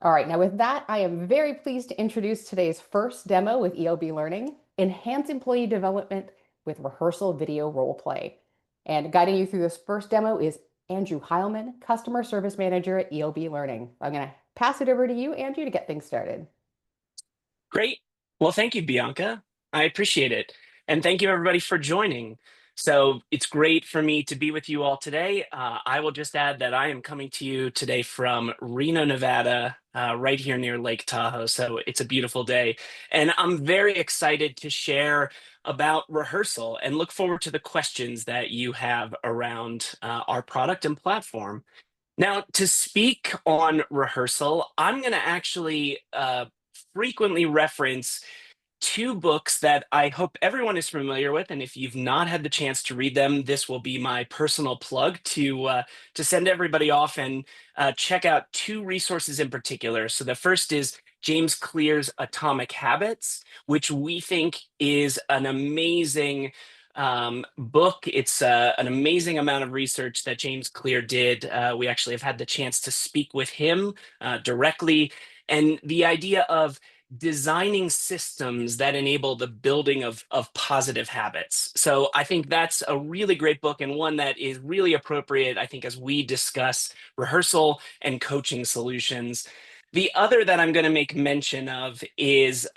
All right, now with that, I am very pleased to introduce today's first demo with ELB Learning, Enhance Employee Development with Rehearsal Video Role Play. And guiding you through this first demo is Andrew Heilman, Customer Service Manager at ELB Learning. I'm going to pass it over to you, Andrew, to get things started. Great. Well, thank you, Bianca. I appreciate it. And thank you, everybody, for joining. So it's great for me to be with you all today. I will just add that I am coming to you today from Reno, Nevada, right here near Lake Tahoe. So it's a beautiful day. And I'm very excited to share about Rehearsal and look forward to the questions that you have around our product and platform. Now, to speak on Rehearsal, I'm going to actually frequently reference two books that I hope everyone is familiar with. And if you've not had the chance to read them, this will be my personal plug to send everybody off and check out two resources in particular. So the first is James Clear's Atomic Habits, which we think is an amazing book. It's an amazing amount of research that James Clear did. We actually have had the chance to speak with him directly. And the idea of designing systems that enable the building of positive habits. So I think that's a really great book and one that is really appropriate, I think, as we discuss rehearsal and coaching solutions. The other that I'm going to make mention of is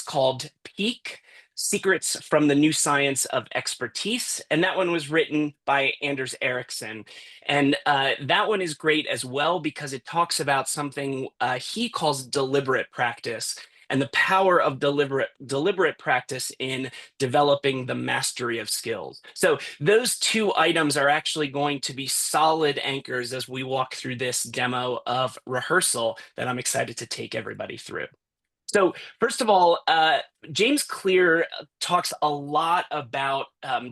called Peak: Secrets from the New Science of Expertise. And that one was written by Anders Ericsson. And that one is great as well because it talks about something he calls deliberate practice and the power of deliberate practice in developing the mastery of skills. So those two items are actually going to be solid anchors as we walk through this demo of Rehearsal that I'm excited to take everybody through. So first of all, James Clear talks a lot about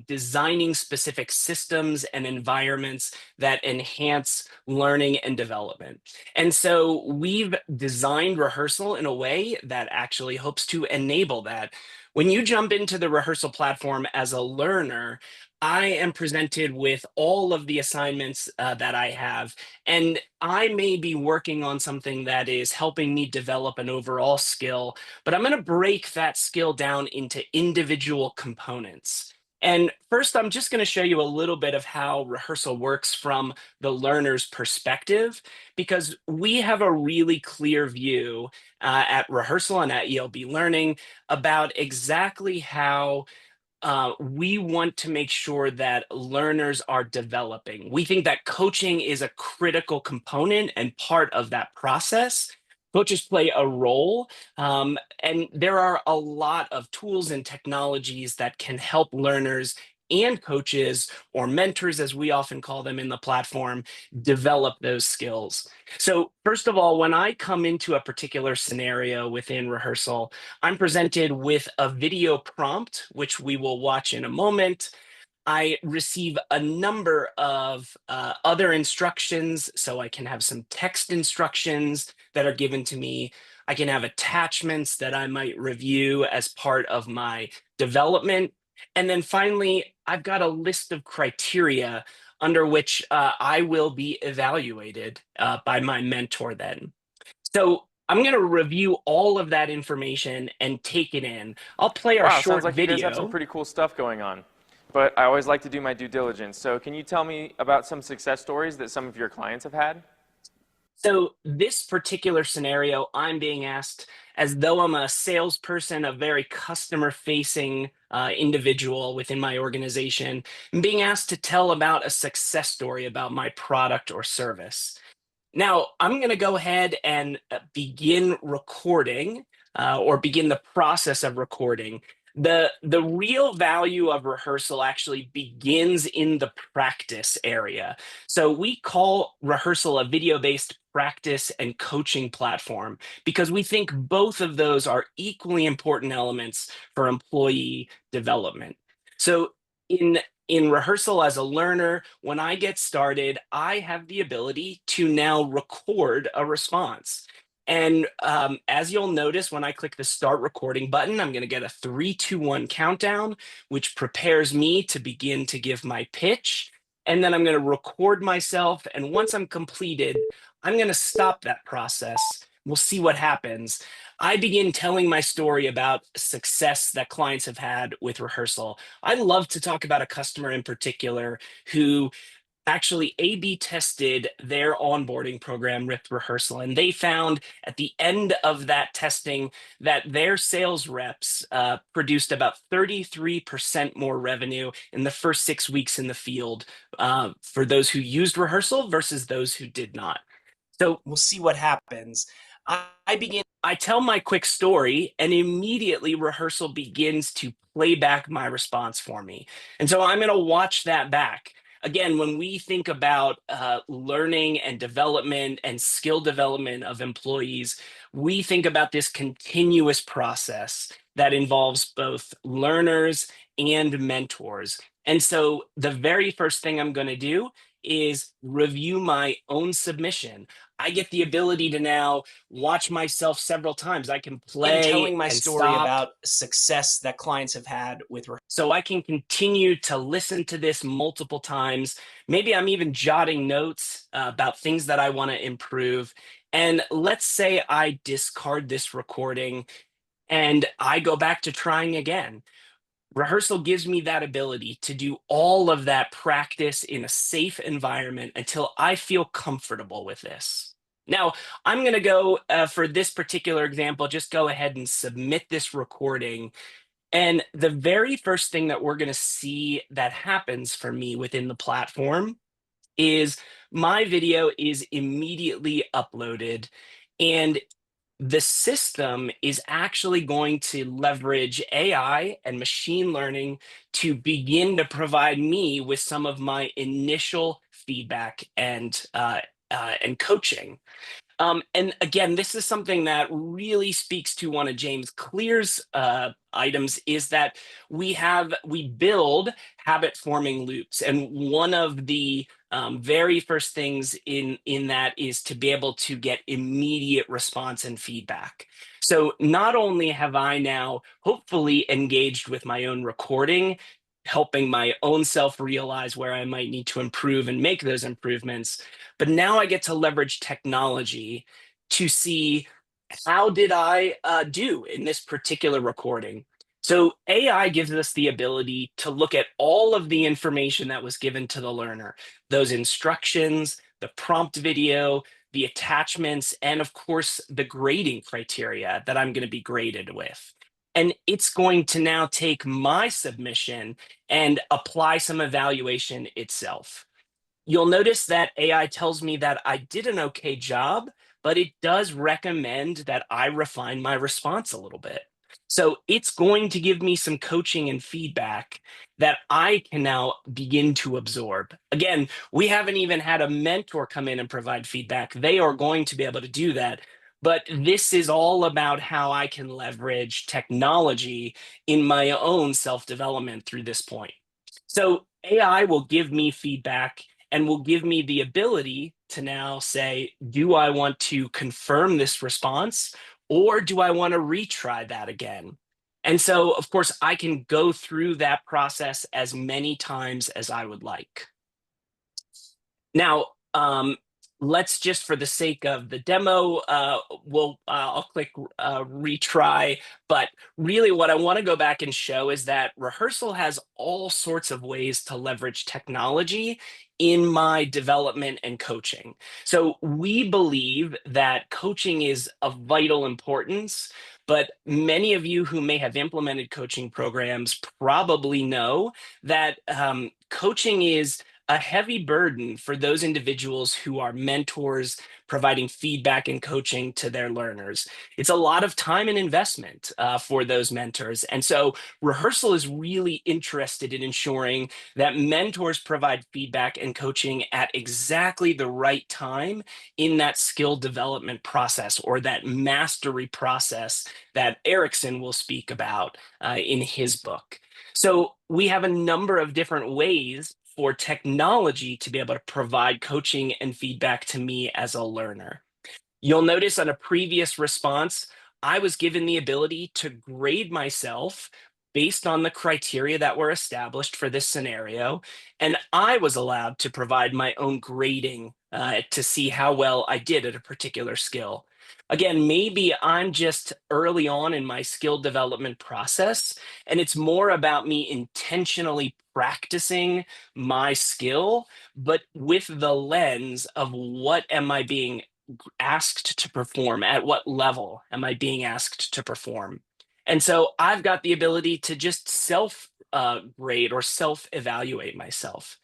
designing specific systems and environments that enhance learning and development. And so we've designed Rehearsal in a way that actually hopes to enable that. When you jump into the Rehearsal platform as a learner, I am presented with all of the assignments that I have, and I may be working on something that is helping me develop an overall skill, but I'm going to break that skill down into individual components. And first, I'm just going to show you a little bit of how Rehearsal works from the learner's perspective, because we have a really clear view at Rehearsal and at ELB Learning about exactly how we want to make sure that learners are developing. We think that coaching is a critical component and part of that process. Coaches play a role, and there are a lot of tools and technologies that can help learners and coaches, or mentors as we often call them in the platform, develop those skills. So first of all, when I come into a particular scenario within Rehearsal, I'm presented with a video prompt, which we will watch in a moment. I receive a number of other instructions, so I can have some text instructions that are given to me. I can have attachments that I might review as part of my development. And then finally, I've got a list of criteria under which I will be evaluated by my mentor then. So I'm going to review all of that information and take it in. I'll play our Wow, sounds short like you guys have some video. pretty cool stuff going on. But I always like to do my due diligence. So can you tell me about some success stories that some of your clients have had? So this particular scenario, I'm being asked as though I'm a salesperson, a very customer-facing individual within my organization, and being asked to tell about a success story about my product or service. Now, I'm going to go ahead and begin recording or begin the process of recording. The real value of Rehearsal actually begins in the practice area. So we call Rehearsal a video-based practice and coaching platform because we think both of those are equally important elements for employee development. So in Rehearsal as a learner, when I get started, I have the ability to now record a response. And as you'll notice, when I click the start recording button, I'm going to get a 3, 2, 1 countdown, which prepares me to begin to give my pitch. And then I'm going to record myself. And once I'm completed, I'm going to stop that process. We'll see what happens. I begin telling my story about success that clients have had with Rehearsal. I love to talk about a customer in particular who actually A/B tested their onboarding program with Rehearsal, and they found at the end of that testing that their sales reps produced about 33% more revenue in the first 6 weeks in the field for those who used Rehearsal versus those who did not. So we'll see what happens. I tell my quick story, and immediately Rehearsal begins to play back my response for me. And so I'm going to watch that back. Again, when we think about learning and development and skill development of employees, we think about this continuous process that involves both learners and mentors. And so the very first thing I'm going to do is review my own submission. I get the ability to now watch myself several times. I can play telling my and story stop. about success that clients have had with So I can continue to listen to this multiple times. Maybe I'm even jotting notes about things that I want to improve. And let's say I discard this recording and I go back to trying again. Rehearsal gives me that ability to do all of that practice in a safe environment until I feel comfortable with this. Now, I'm going to go for this particular example, just go ahead and submit this recording. And the very first thing that we're going to see that happens for me within the platform is my video is immediately uploaded, and the system is actually going to leverage AI and machine learning to begin to provide me with some of my initial feedback and coaching. And again, this is something that really speaks to one of James Clear's items, is that we build habit forming loops. And one of the very first things in that is to be able to get immediate response and feedback. So not only have I now hopefully engaged with my own recording, helping my own self realize where I might need to improve and make those improvements, but now I get to leverage technology to see how did I do in this particular recording. So AI gives us the ability to look at all of the information that was given to the learner, those instructions, the prompt video, the attachments, and of course, the grading criteria that I'm going to be graded with. And it's going to now take my submission and apply some evaluation itself. You'll notice that AI tells me that I did an okay job, but it does recommend that I refine my response a little bit. So it's going to give me some coaching and feedback that I can now begin to absorb. Again, we haven't even had a mentor come in and provide feedback. They are going to be able to do that. But this is all about how I can leverage technology in my own self-development through this point. So AI will give me feedback and will give me the ability to now say, do I want to confirm this response, or do I want to retry that again? And so, of course, I can go through that process as many times as I would like. Now, let's just, for the sake of the demo, I'll click retry. But really what I want to go back and show is that Rehearsal has all sorts of ways to leverage technology in my development and coaching. So we believe that coaching is of vital importance, but many of you who may have implemented coaching programs probably know that coaching is a heavy burden for those individuals who are mentors, providing feedback and coaching to their learners. It's a lot of time and investment for those mentors. And so Rehearsal is really interested in ensuring that mentors provide feedback and coaching at exactly the right time in that skill development process, or that mastery process that Erickson will speak about in his book. So we have a number of different ways for technology to be able to provide coaching and feedback to me as a learner. You'll notice on a previous response, I was given the ability to grade myself based on the criteria that were established for this scenario, and I was allowed to provide my own grading to see how well I did at a particular skill. Again, maybe I'm just early on in my skill development process, and it's more about me intentionally practicing my skill, but with the lens of what am I being asked to perform? At what level am I being asked to perform? And so I've got the ability to just self grade or self evaluate myself.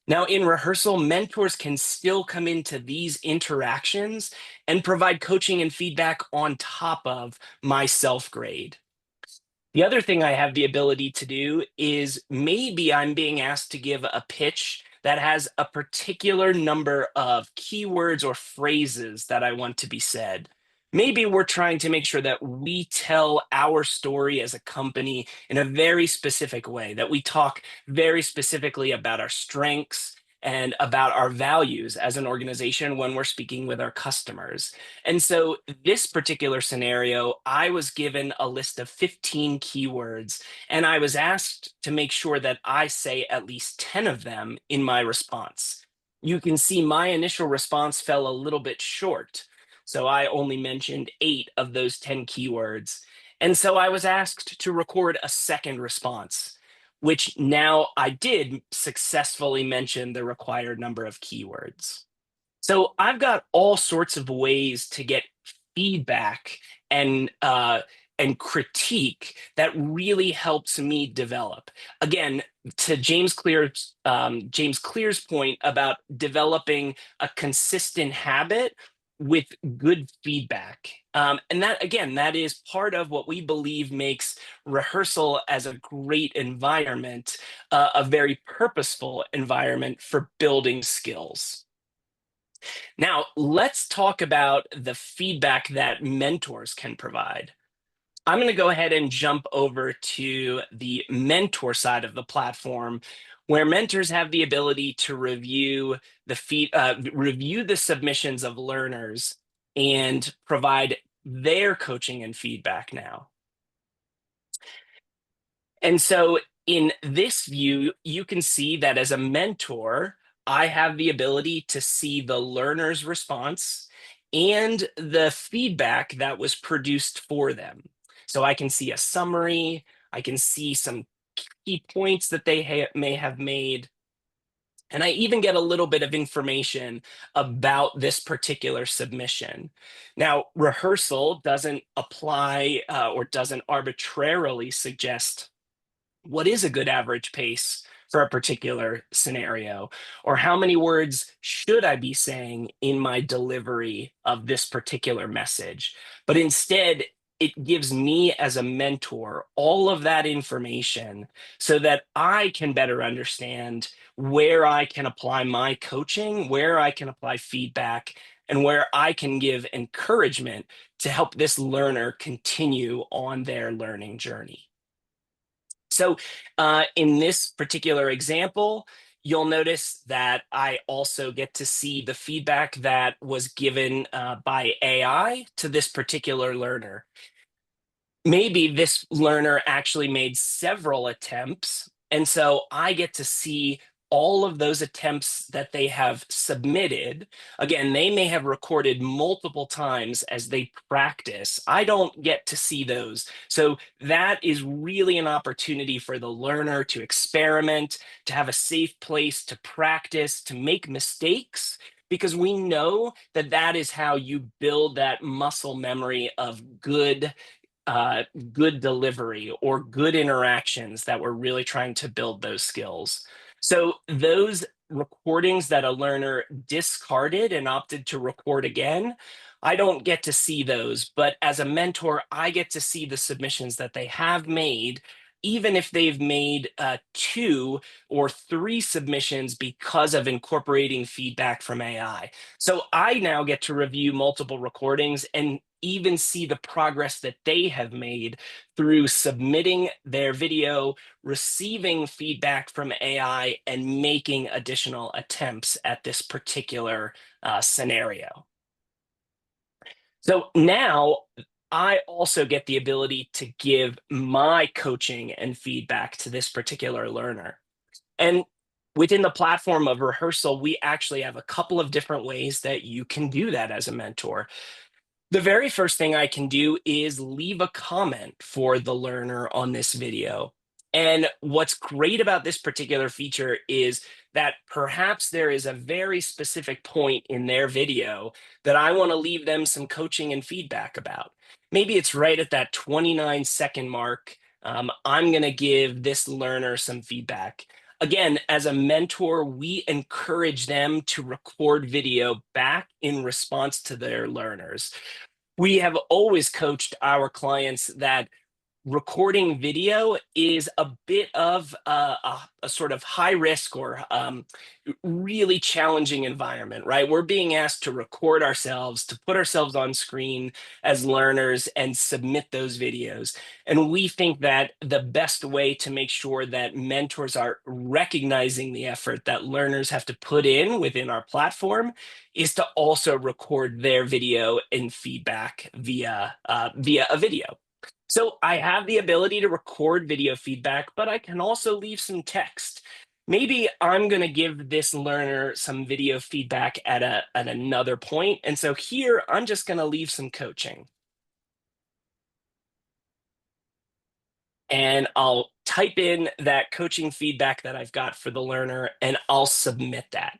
Now, in rehearsal, mentors can still come into these interactions and provide coaching and feedback on top of my self grade. The other thing I have the ability to do is maybe I'm being asked to give a pitch that has a particular number of keywords or phrases that I want to be said. Maybe we're trying to make sure that we tell our story as a company in a very specific way, that we talk very specifically about our strengths and about our values as an organization when we're speaking with our customers. And so, this particular scenario, I was given a list of 15 keywords, and I was asked to make sure that I say at least 10 of them in my response. You can see my initial response fell a little bit short. So, I only mentioned 8 of those 10 keywords. And so, I was asked to record a second response, which now I did successfully mention the required number of keywords. So I've got all sorts of ways to get feedback and critique that really helps me develop. Again, to James Clear's point about developing a consistent habit with good feedback. And that, again, that is part of what we believe makes rehearsal as a great environment, a very purposeful environment for building skills. Now, let's talk about the feedback that mentors can provide. I'm going to go ahead and jump over to the mentor side of the platform, where mentors have the ability to review the submissions of learners and provide their coaching and feedback now. And so in this view, you can see that as a mentor, I have the ability to see the learner's response and the feedback that was produced for them. So I can see a summary, I can see some key points that they may have made, and I even get a little bit of information about this particular submission. Now, rehearsal doesn't apply or doesn't arbitrarily suggest what is a good average pace for a particular scenario, or how many words should I be saying in my delivery of this particular message. But instead, it gives me as a mentor all of that information so that I can better understand where I can apply my coaching, where I can apply feedback, and where I can give encouragement to help this learner continue on their learning journey. So in this particular example, you'll notice that I also get to see the feedback that was given by AI to this particular learner. Maybe this learner actually made several attempts, and so I get to see all of those attempts that they have submitted. Again, they may have recorded multiple times as they practice. I don't get to see those. So that is really an opportunity for the learner to experiment, to have a safe place to practice, to make mistakes, because we know that that is how you build that muscle memory of good delivery or good interactions that we're really trying to build those skills. So those recordings that a learner discarded and opted to record again, I don't get to see those, but as a mentor, I get to see the submissions that they have made, even if they've made 2 or 3 submissions because of incorporating feedback from AI. So I now get to review multiple recordings and even see the progress that they have made through submitting their video, receiving feedback from AI, and making additional attempts at this particular scenario. So now I also get the ability to give my coaching and feedback to this particular learner. And within the platform of Rehearsal, we actually have a couple of different ways that you can do that as a mentor. The very first thing I can do is leave a comment for the learner on this video. And what's great about this particular feature is that perhaps there is a very specific point in their video that I want to leave them some coaching and feedback about. Maybe it's right at that 29-second mark. I'm going to give this learner some feedback. Again, as a mentor, we encourage them to record video back in response to their learners. We have always coached our clients that recording video is a bit of a sort of high risk or really challenging environment, right? We're being asked to record ourselves, to put ourselves on screen as learners and submit those videos. And we think that the best way to make sure that mentors are recognizing the effort that learners have to put in within our platform is to also record their video and feedback via a video. So I have the ability to record video feedback, but I can also leave some text. Maybe I'm going to give this learner some video feedback at another point. And so here I'm just going to leave some coaching. And I'll type in that coaching feedback that I've got for the learner, and I'll submit that.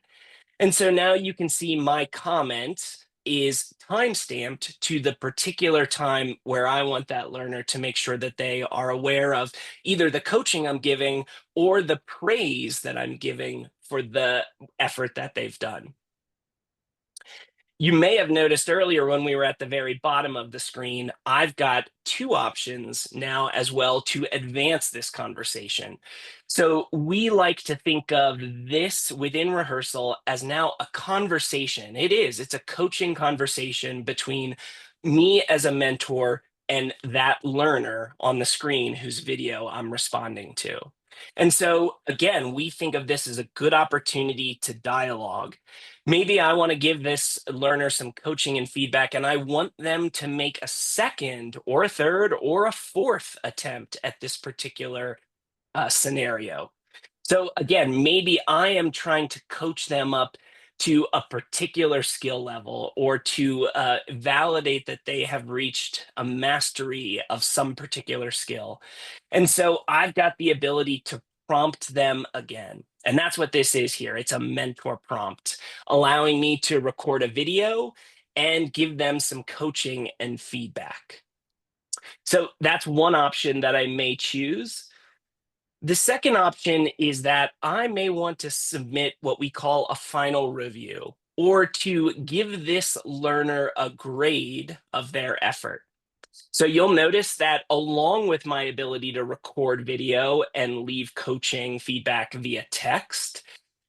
And so now you can see my comment is time-stamped to the particular time where I want that learner to make sure that they are aware of either the coaching I'm giving or the praise that I'm giving for the effort that they've done. You may have noticed earlier when we were at the very bottom of the screen, I've got two options now as well to advance this conversation. So we like to think of this within Rehearsal as now a conversation. It's a coaching conversation between me as a mentor and that learner on the screen whose video I'm responding to. And so again, we think of this as a good opportunity to dialogue. Maybe I want to give this learner some coaching and feedback, and I want them to make a second or a third or a fourth attempt at this particular scenario. So again, maybe I am trying to coach them up to a particular skill level or to validate that they have reached a mastery of some particular skill. And so I've got the ability to prompt them again. And that's what this is here. It's a mentor prompt, allowing me to record a video and give them some coaching and feedback. So that's one option that I may choose. The second option is that I may want to submit what we call a final review, or to give this learner a grade of their effort. So you'll notice that along with my ability to record video and leave coaching feedback via text,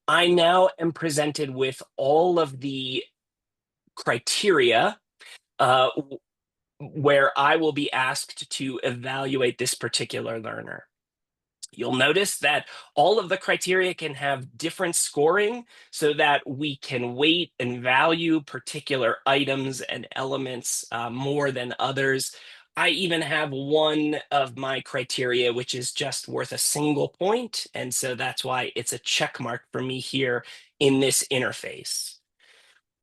I now am presented with all of the criteria where I will be asked to evaluate this particular learner. You'll notice that all of the criteria can have different scoring so that we can weight and value particular items and elements more than others. I even have one of my criteria, which is just worth a single point. And so that's why it's a check mark for me here in this interface.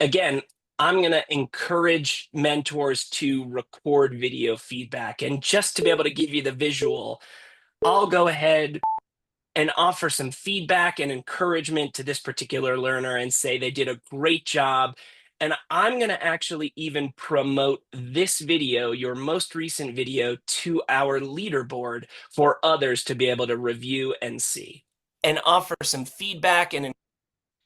Again, I'm going to encourage mentors to record video feedback. And just to be able to give you the visual, I'll go ahead and offer some feedback and encouragement to this particular learner and say they did a great job. And I'm going to actually even promote this video, your most recent video, to our leaderboard for others to be able to review and see. And offer some feedback and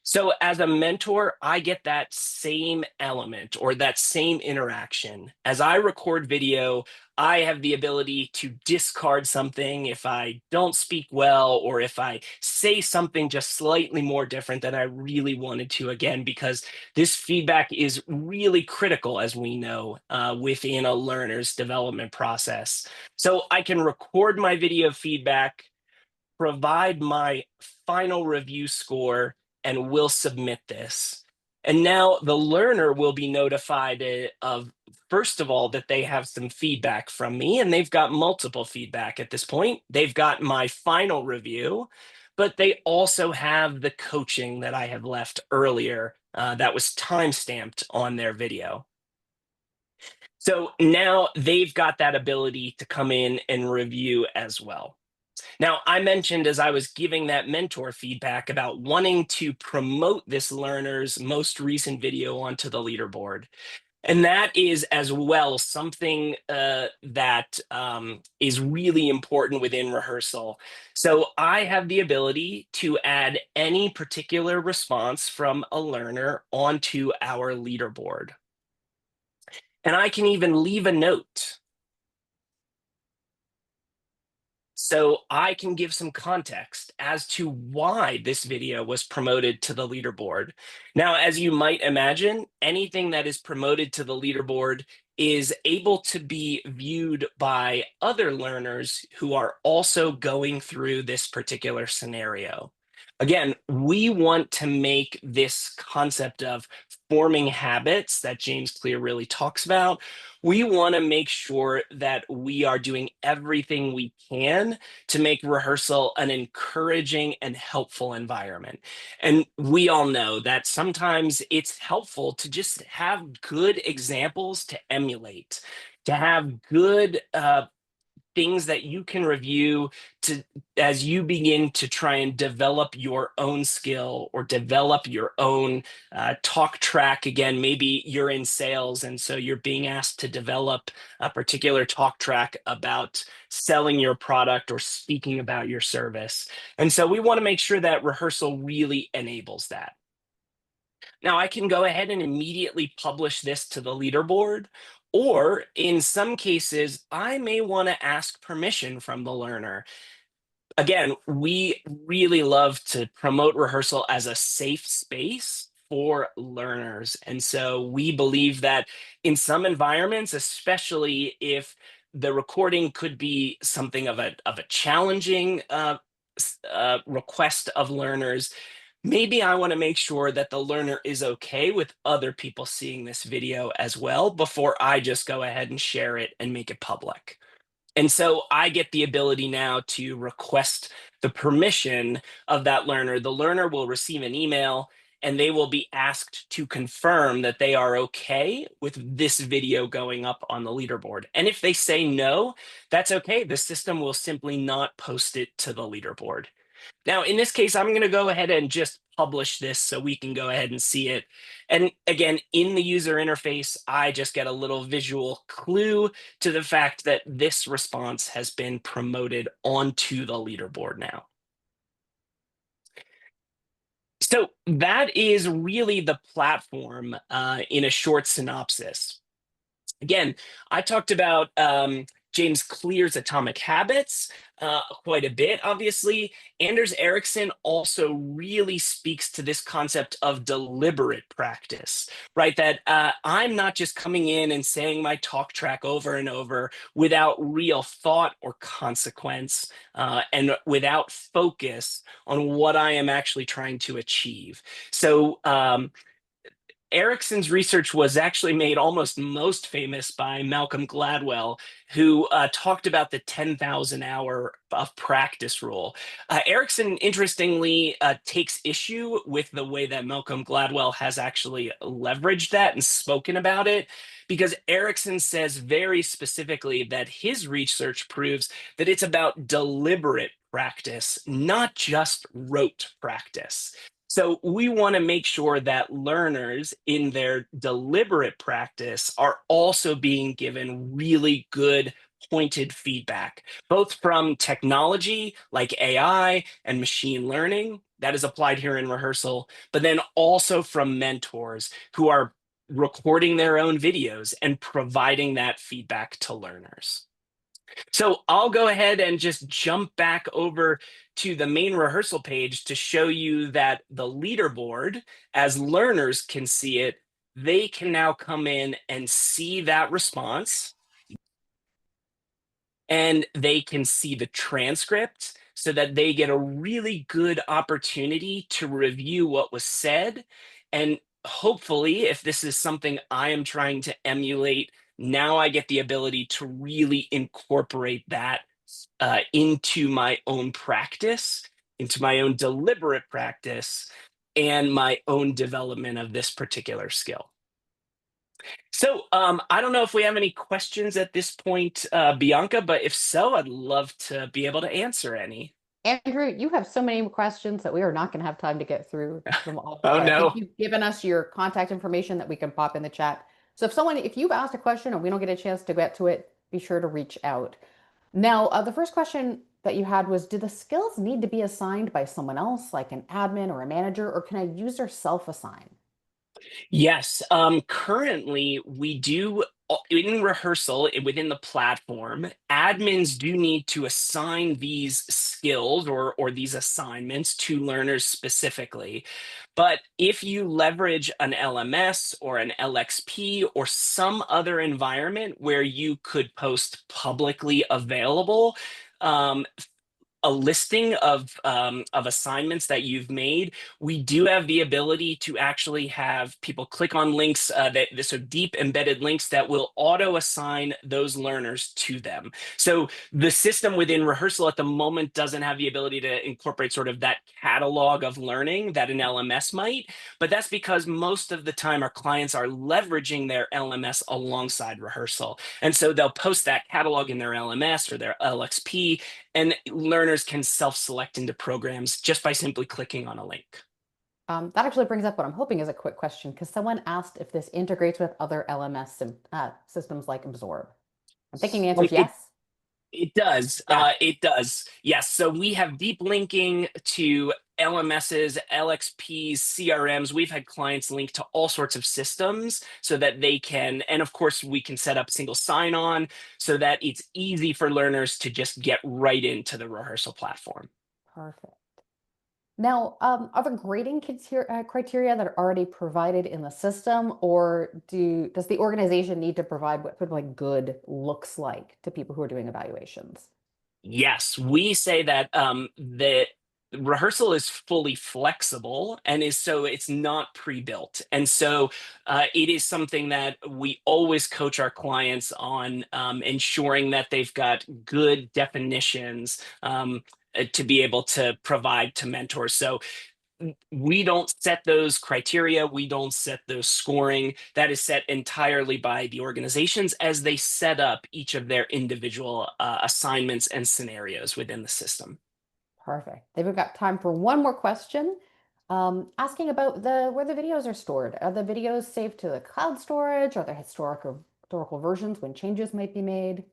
so as a mentor, I get that same element or that same interaction. As I record video, I have the ability to discard something if I don't speak well, or if I say something just slightly more different than I really wanted to, again, because this feedback is really critical, as we know, within a learner's development process. So I can record my video feedback, provide my final review score, and we'll submit this. And now the learner will be notified of, first of all, that they have some feedback from me, and they've got multiple feedback at this point. They've got my final review, but they also have the coaching that I have left earlier that was time-stamped on their video. So now they've got that ability to come in and review as well. Now, I mentioned as I was giving that mentor feedback about wanting to promote this learner's most recent video onto the leaderboard. And that is as well something that is really important within Rehearsal. So I have the ability to add any particular response from a learner onto our leaderboard. And I can even leave a note. So I can give some context as to why this video was promoted to the leaderboard. Now, as you might imagine, anything that is promoted to the leaderboard is able to be viewed by other learners who are also going through this particular scenario. Again, we want to make this concept of forming habits that James Clear really talks about. We want to make sure that we are doing everything we can to make Rehearsal an encouraging and helpful environment. And we all know that sometimes it's helpful to just have good examples to emulate, to have good things that you can review to as you begin to try and develop your own skill or develop your own talk track. Again, maybe you're in sales and so you're being asked to develop a particular talk track about selling your product or speaking about your service. And so we want to make sure that Rehearsal really enables that. Now I can go ahead and immediately publish this to the leaderboard, or in some cases, I may want to ask permission from the learner. Again, we really love to promote Rehearsal as a safe space for learners. And so we believe that in some environments, especially if the recording could be something of a challenging request of learners, maybe I want to make sure that the learner is okay with other people seeing this video as well before I just go ahead and share it and make it public. And so I get the ability now to request the permission of that learner. The learner will receive an email and they will be asked to confirm that they are okay with this video going up on the leaderboard. And if they say no, that's okay. The system will simply not post it to the leaderboard. Now, in this case, I'm going to go ahead and just publish this so we can go ahead and see it. And again, in the user interface, I just get a little visual clue to the fact that this response has been promoted onto the leaderboard now. So that is really the platform in a short synopsis. Again, I talked about James Clear's Atomic Habits quite a bit, obviously. Anders Ericsson also really speaks to this concept of deliberate practice, right? That I'm not just coming in and saying my talk track over and over without real thought or consequence and without focus on what I am actually trying to achieve. So, Erickson's research was actually made almost most famous by Malcolm Gladwell, who talked about the 10,000 hour of practice rule. Erickson, interestingly, takes issue with the way that Malcolm Gladwell has actually leveraged that and spoken about it, because Erickson says very specifically that his research proves that it's about deliberate practice, not just rote practice. So we want to make sure that learners in their deliberate practice are also being given really good pointed feedback, both from technology like AI and machine learning that is applied here in Rehearsal, but then also from mentors who are recording their own videos and providing that feedback to learners. So I'll go ahead and just jump back over to the main Rehearsal page to show you that the leaderboard, as learners can see it, they can now come in and see that response. And they can see the transcript so that they get a really good opportunity to review what was said. And hopefully, if this is something I am trying to emulate, now I get the ability to really incorporate that into my own practice, into my own deliberate practice, and my own development of this particular skill. So I don't know if we have any questions at this point, Bianca, but if so, I'd love to be able to answer any. Andrew, you have so many questions that we are not going to have time to get through them all. Oh But I think no. you've given us your contact information that we can pop in the chat. So if you've asked a question and we don't get a chance to get to it, be sure to reach out. Now, the first question that you had was, do the skills need to be assigned by someone else, like an admin or a manager, or can a user self-assign? Yes. Currently, we do in rehearsal within the platform, admins do need to assign these skills or these assignments to learners specifically. But if you leverage an LMS or an LXP or some other environment where you could post publicly available um, a listing of assignments that you've made, we do have the ability to actually have people click on links that this are deep embedded links that will auto assign those learners to them. So the system within Rehearsal at the moment doesn't have the ability to incorporate sort of that catalog of learning that an LMS might, but that's because most of the time our clients are leveraging their LMS alongside Rehearsal. And so they'll post that catalog in their LMS or their LXP, and learners can self-select into programs just by simply clicking on a link. That actually brings up what I'm hoping is a quick question because someone asked if this integrates with other systems like Absorb. I'm thinking the answer Um, is it yes. it does. Yeah. It does. Yes. So we have deep linking to LMSs, LXPs, CRMs. We've had clients link to all sorts of systems so that they can, and of course, we can set up single sign on so that it's easy for learners to just get right into the Rehearsal platform. Perfect. Now, are there grading criteria that are already provided in the system, or does the organization need to provide what sort of like good looks like to people who are doing evaluations? Yes, we say that the Rehearsal is fully flexible and is so it's not pre-built. And so it is something that we always coach our clients on ensuring that they've got good definitions to be able to provide to mentors. So we don't set those criteria. We don't set those scoring. That is set entirely by the organizations as they set up each of their individual assignments and scenarios within the system. Perfect. Then we've got time for one more question. Asking about where the videos are stored. Are the videos saved to the cloud storage? Are there historical versions when changes might be made?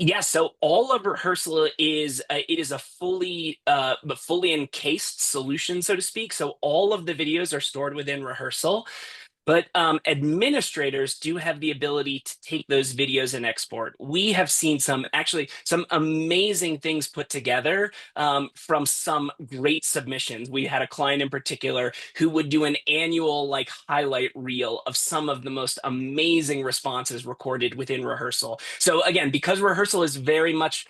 Yeah, so all of Rehearsal is it is a fully encased solution, so to speak. So all of the videos are stored within Rehearsal. But administrators do have the ability to take those videos and export. We have seen some amazing things put together from some great submissions. We had a client in particular who would do an annual like highlight reel of some of the most amazing responses recorded within Rehearsal. So again, because Rehearsal is very much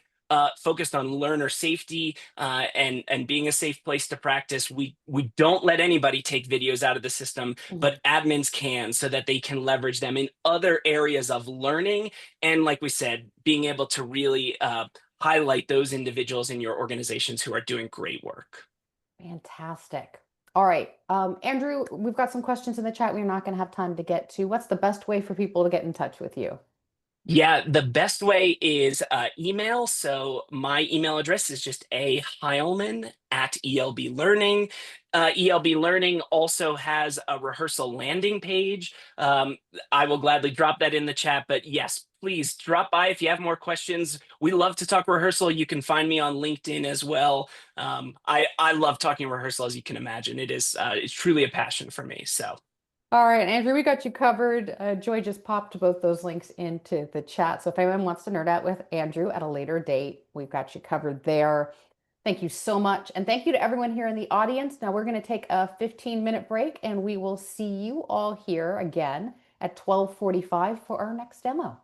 focused on learner safety and being a safe place to practice, we don't let anybody take videos out of the system, Mhm. but admins can so that they can leverage them in other areas of learning. And like we said, being able to really highlight those individuals in your organizations who are doing great work. Fantastic. All right. Andrew, we've got some questions in the chat we're not going to have time to get to. What's the best way for people to get in touch with you? Yeah, the best way is email. So my email address is just Heilman at ELB Learning. ELB Learning also has a Rehearsal landing page. I will gladly drop that in the chat. But yes, please drop by if you have more questions. We love to talk Rehearsal. You can find me on LinkedIn as well. I love talking Rehearsal, as you can imagine. It's truly a passion for me. So. All right, Andrew, we got you covered. Joy just popped both those links into the chat. So if anyone wants to nerd out with Andrew at a later date, we've got you covered there. Thank you so much. And thank you to everyone here in the audience. Now we're going to take a 15-minute break and we will see you all here again at 12:45 for our next demo.